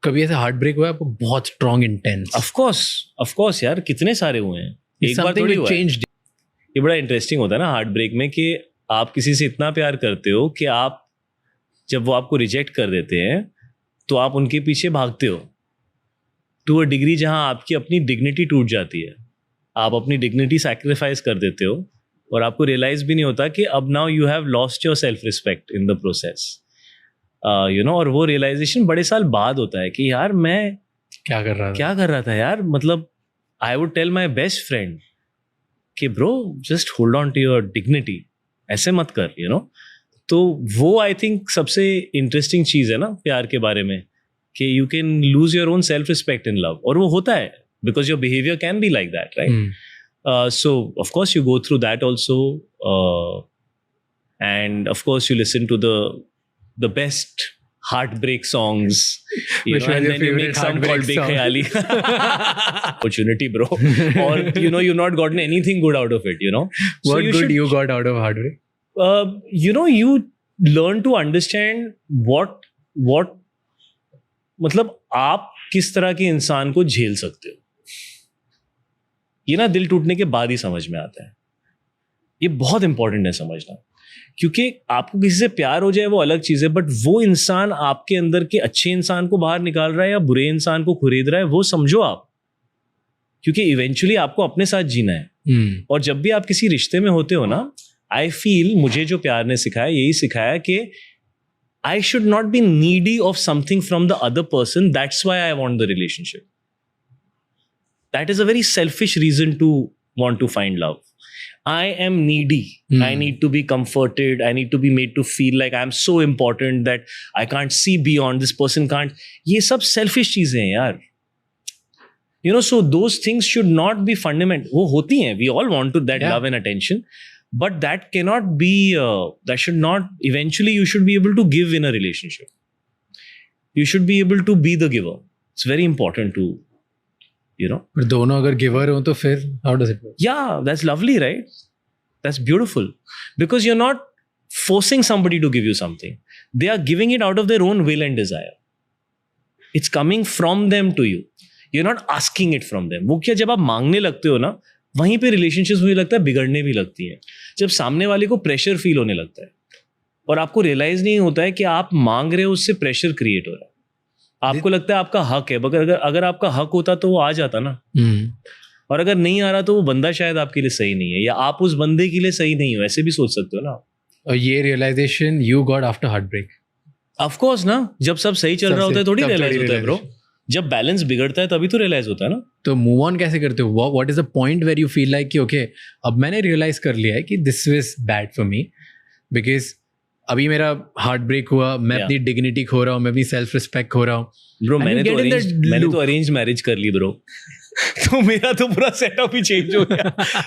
कभी ऐसा heart break हुआ है आपको बहुत स्ट्रॉन्ग इंटेंस? ऑफ कोर्स यार, कितने सारे हुए हैं, एक बार थोड़ी हुआ है। ये बड़ा इंटरेस्टिंग होता है ना हार्ट ब्रेक में कि आप किसी से इतना प्यार करते हो कि आप जब वो आपको रिजेक्ट कर देते हैं तो आप उनके पीछे भागते हो टू अ डिग्री जहां आपकी अपनी डिग्निटी टूट जाती है, आप अपनी डिग्निटी सैक्रिफाइस कर देते हो और आपको रियलाइज भी नहीं होता कि अब now you have lost your self respect in the process, you know. और वो रियलाइजेशन बड़े साल बाद होता है कि यार मैं क्या कर रहा था यार। मतलब I would tell my best friend कि bro just hold on to your dignity, ऐसे मत कर, यू नो। तो वो आई थिंक सबसे इंटरेस्टिंग चीज़ है ना प्यार के बारे में, कि you can lose your own self respect in love, और वो होता है because your behaviour can be like that, right? So of course you go through that also, and of course you listen to the best heartbreak songs, you know, and then you make some called Bekhayali. Opportunity, bro. Or you know, you've not gotten anything good out of it, you know. What good you got out of heartbreak? You know, you learn to understand what मतलब आप किस तरह के इंसान को झेल सकते हो। ये ना दिल टूटने के बाद ही समझ में आता है। ये बहुत इंपॉर्टेंट है समझना, क्योंकि आपको किसी से प्यार हो जाए वो अलग चीज़ है, बट वो इंसान आपके अंदर के अच्छे इंसान को बाहर निकाल रहा है या बुरे इंसान को खरीद रहा है, वो समझो आप, क्योंकि इवेंचुअली आपको अपने साथ जीना है। और जब भी आप किसी रिश्ते में होते हो ना, आई फील मुझे जो प्यार ने सिखाया, यही सिखाया कि I should not be needy of something from the other person, that's why I want the relationship. That is a very selfish reason to want to find love. I am needy. I need to be comforted. I need to be made to feel like I'm so important that I can't see beyond. This person can't. ये सब selfish चीजें हैं यार. You know, so those things should not be fundamental. वो होती हैं. We all want to that love and attention, but that cannot be. That should not. Eventually, you should be able to give in a relationship. You should be able to be the giver. It's very important to. You know, पर दोनों अगर giver हो तो फिर how does it work? Yeah, that's lovely, right? That's beautiful, because you're not forcing somebody to give you something. They are giving it out of their own will and desire. It's coming from them to you. You're not asking it from them. वो क्या जब आप मांगने लगते हो ना, वहीं पे रिलेशनशिप्स मुझे लगता है बिगड़ने भी लगती हैं। जब सामने वाले को प्रेशर फील होने लगता है और आपको रियलाइज नहीं होता है कि आप मांग रहे हो, उससे प्रेशर क्रिएट हो रहा है। आपको लगता है आपका हक है, मगर अगर आपका हक होता तो वो आ जाता ना। और अगर नहीं आ रहा तो वो बंदा शायद आपके लिए सही नहीं है, या आप उस बंदे के लिए सही नहीं हो, ऐसे भी सोच सकते हो ना। और ये realisation you got after heart break? Of course ना, जब सब सही चल रहा होता है थोड़ी रियलाइज होता है ब्रो। जब बैलेंस बिगड़ता है तभी तो रियलाइज होता है ना। तो मूव ऑन कैसे करते हो? What is the point where you feel like कि ओके अब मैंने रियलाइज कर लिया है कि this was bad for me, because अभी मेरा हार्ट ब्रेक हुआ, मैं अपनी डिग्निटी खो रहा हूँ, मैं अपनी सेल्फ रिस्पेक्ट खो रहा हूँ। ब्रो मैंने तो अरेंज मैरिज कर ली ब्रो। तो मेरा तो पूरा सेटअप ही चेंज हो गया।